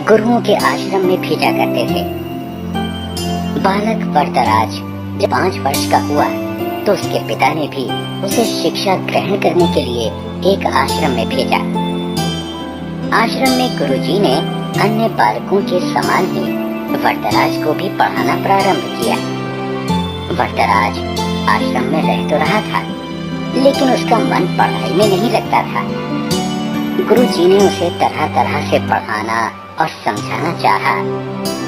गुरुओं के आश्रम में भेजा करते थे। बालक वरदराज जब 5 वर्ष का हुआ तो उसके पिता ने भी उसे शिक्षा ग्रहण करने के लिए एक आश्रम में भेजा। आश्रम में गुरुजी ने अन्य बालकों के समान ही वरदराज को भी पढ़ाना प्रारंभ किया। वरदराज आश्रम में रह तो रहा था, लेकिन उसका मन पढ़ाई में नहीं लगता था। गुरुजी ने उसे तरह तरह से पढ़ाना और समझाना चाहा,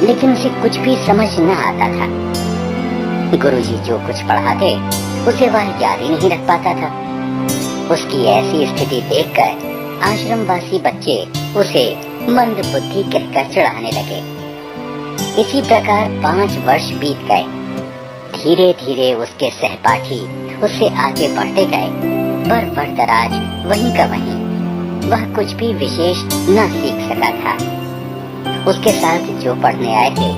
लेकिन उसे कुछ भी समझ न आता था। गुरुजी जो कुछ पढ़ाते उसे वह याद ही नहीं रख पाता था। उसकी ऐसी स्थिति देखकर आश्रमवासी बच्चे उसे मंद बुद्धि कहकर चिढ़ाने लगे। इसी प्रकार 5 वर्ष बीत गए। धीरे धीरे उसके सहपाठी उससे आगे बढ़ते गए, पर वरदराज वहीं का वहीं, वह कुछ भी विशेष न सीख सका था। उसके साथ जो पढ़ने आए थे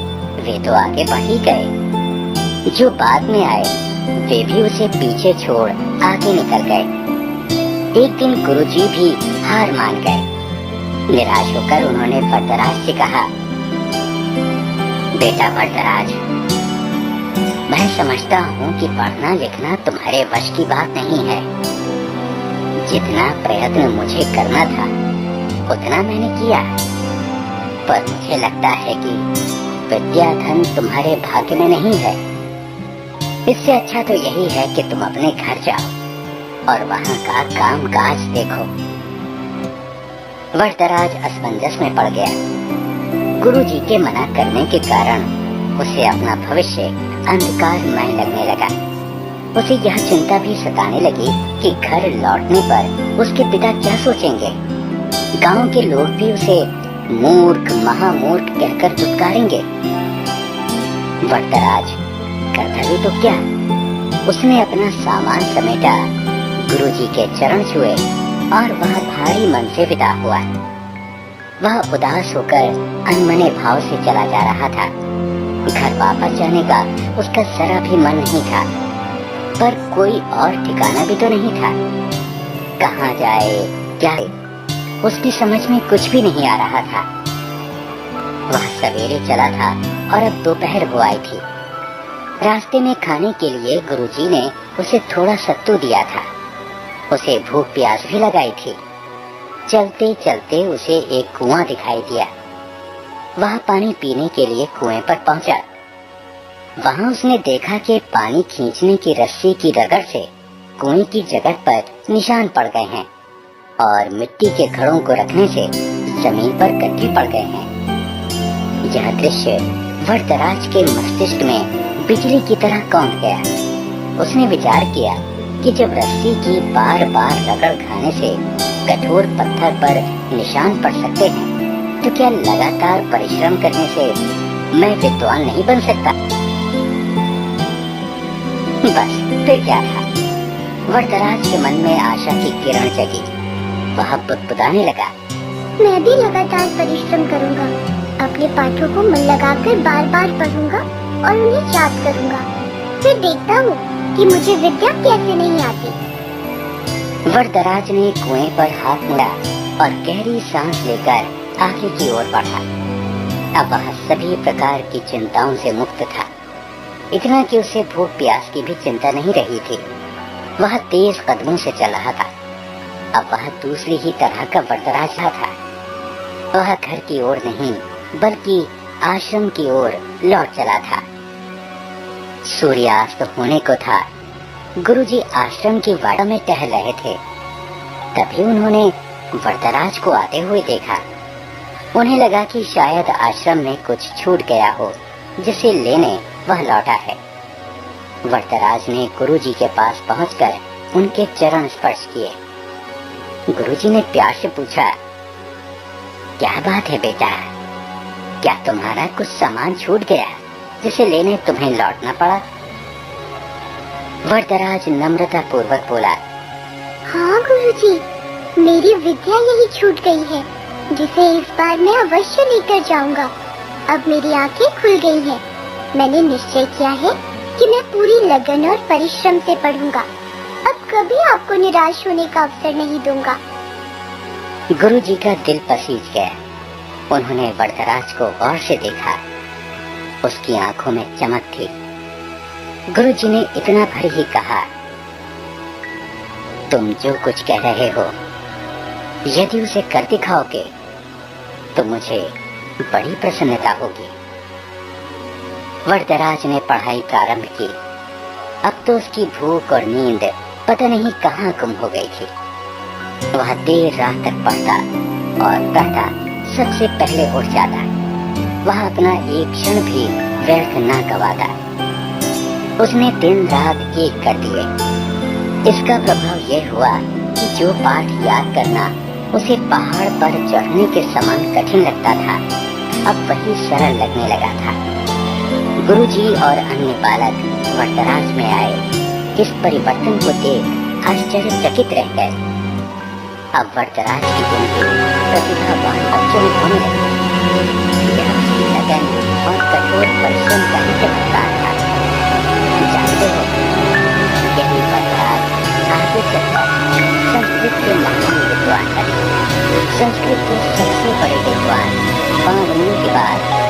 वे तो आगे बढ़ ही गए, जो बाद में आए वे भी उसे पीछे छोड़ आगे निकल गए। एक दिन गुरुजी भी हार मान गए। निराश होकर उन्होंने वरदराज से कहा, बेटा वरदराज, मैं समझता हूँ कि पढ़ना लिखना तुम्हारे वश की बात नहीं है। जितना प्रयत्न मुझे करना था उतना मैंने किया, पर मुझे लगता है कि विद्या धन तुम्हारे भाग्य में नहीं है। इससे अच्छा तो यही है कि तुम अपने घर जाओ और वहाँ का काम काज देखो। वरदराज असमंजस में पड़ गया। गुरुजी के मना करने के कारण उसे अपना भविष्य अंधकारमय लगने लगा। उसे यह चिंता भी सताने लगी कि घर लौटने पर उसके पिता क्या सोचेंगे। गांव के लोग भी उसे मूर्ख महामूर्ख कहकर दुत्कारेंगे। वरदराज करता भी तो क्या, उसने अपना सामान समेटा, गुरुजी के चरण छुए और वह भारी मन से विदा हुआ। वह उदास होकर अनमने भाव से चला जा रहा था। घर वापस जाने का उसका जरा भी मन नहीं था, पर कोई और ठिकाना भी तो नहीं था। कहाँ जाए क्या, उसकी समझ में कुछ भी नहीं आ रहा था। वह सवेरे चला था और अब दोपहर हो आई थी। रास्ते में खाने के लिए गुरुजी ने उसे थोड़ा सत्तू दिया था। उसे भूख प्यास भी लगाई थी। चलते चलते उसे एक कुआं दिखाई दिया। वह पानी पीने के लिए कुएं पर पहुंचा। वहां उसने देखा कि पानी खींचने की रस्सी की रगड़ से कुएं की जगह पर निशान पड़ गए हैं और मिट्टी के घड़ों को रखने से जमीन पर गड्ढे पड़ गए हैं। यह दृश्य वरदराज के मस्तिष्क में बिजली की तरह कौंध गया। उसने विचार किया कि जब रस्सी की बार बार रगड़ खाने से कठोर पत्थर पर निशान पड़ सकते हैं, तो क्या लगातार परिश्रम करने से मैं विद्वान नहीं बन सकता? बस फिर क्या था। वरदराज के मन में आशा की किरण जगी। वह बुदबुदाने लगा, मैं भी लगातार परिश्रम करूंगा, अपने पाठों को मन लगाकर बार बार पढ़ूंगा और उन्हें याद करूंगा। फिर देखता हूँ कि मुझे विद्या कैसे नहीं आती। वरदराज ने कुएं पर हाथ मुड़ा और गहरी सांस लेकर आगे की ओर बढ़ा। अब वह सभी प्रकार की चिंताओं से मुक्त था। इतना कि उसे भूख प्यास की भी चिंता नहीं रही थी। वह तेज कदमों से चल रहा था। अब वह दूसरी ही तरह का वरदराज था। वह घर की ओर नहीं बल्कि आश्रम की ओर लौट चला था। सूर्यास्त होने को था। गुरुजी आश्रम की वाड़ा में टहल रहे थे। तभी उन्होंने वरदराज को आते हुए देखा। उन्हें लगा कि शायद आश्रम में कुछ छूट गया हो, जिसे लेने वह लौटा है। वरदराज ने गुरुजी के पास पहुंचकर उनके चरण स्पर्श किए। गुरुजी ने प्यार से पूछा, क्या बात है बेटा, क्या तुम्हारा कुछ सामान छूट गया जिसे लेने तुम्हें लौटना पड़ा? वरदराज नम्रता पूर्वक बोला, हाँ गुरुजी, मेरी विद्या यही छूट गई है, जिसे इस बार मैं अवश्य लेकर जाऊंगा। अब मेरी आंखें खुल गई हैं। मैंने निश्चय किया है कि मैं पूरी लगन और परिश्रम से पढ़ूंगा। अब कभी आपको निराश होने का अवसर नहीं दूंगा। गुरुजी का दिल पसीज गया। उन्होंने वरदराज को गौर से देखा। उसकी आंखों में चमक थी। गुरुजी ने इतना भर ही कहा, तुम जो कुछ कह रहे हो, यदि उसे कर दिखाओगे तो मुझे बड़ी प्रसन्नता होगी। वरदराज ने पढ़ाई प्रारंभ की। अब तो उसकी भूख और नींद पता नहीं कहाँ गुम हो गई थी। वह देर रात तक पढ़ता और पढ़ता सबसे पहले उठ जाता। वह अपना एक क्षण भी व्यर्थ न गवाता। उसने दिन रात एक कर दिए। इसका प्रभाव यह हुआ कि जो पाठ याद करना उसे पहाड़ पर चढ़ने के समान कठिन लगता था, अब वही सरल लगने लगा था। गुरुजी और अन्य बालक वरदराज में आए। इस परिवर्तन को देख आश्चर्यचकित रह गए। अब वरदराज की गिनती प्रतिभावान बच्चों में होने लगी। यह उसकी लगन और कठोर परिश्रम का ही चमत्कार था। जानते हो, यही वरदराज आगे चलकर संस्कृत के महान विद्वान बने। संस्कृत के सबसे बड़े विद्वान पावनियों के बाद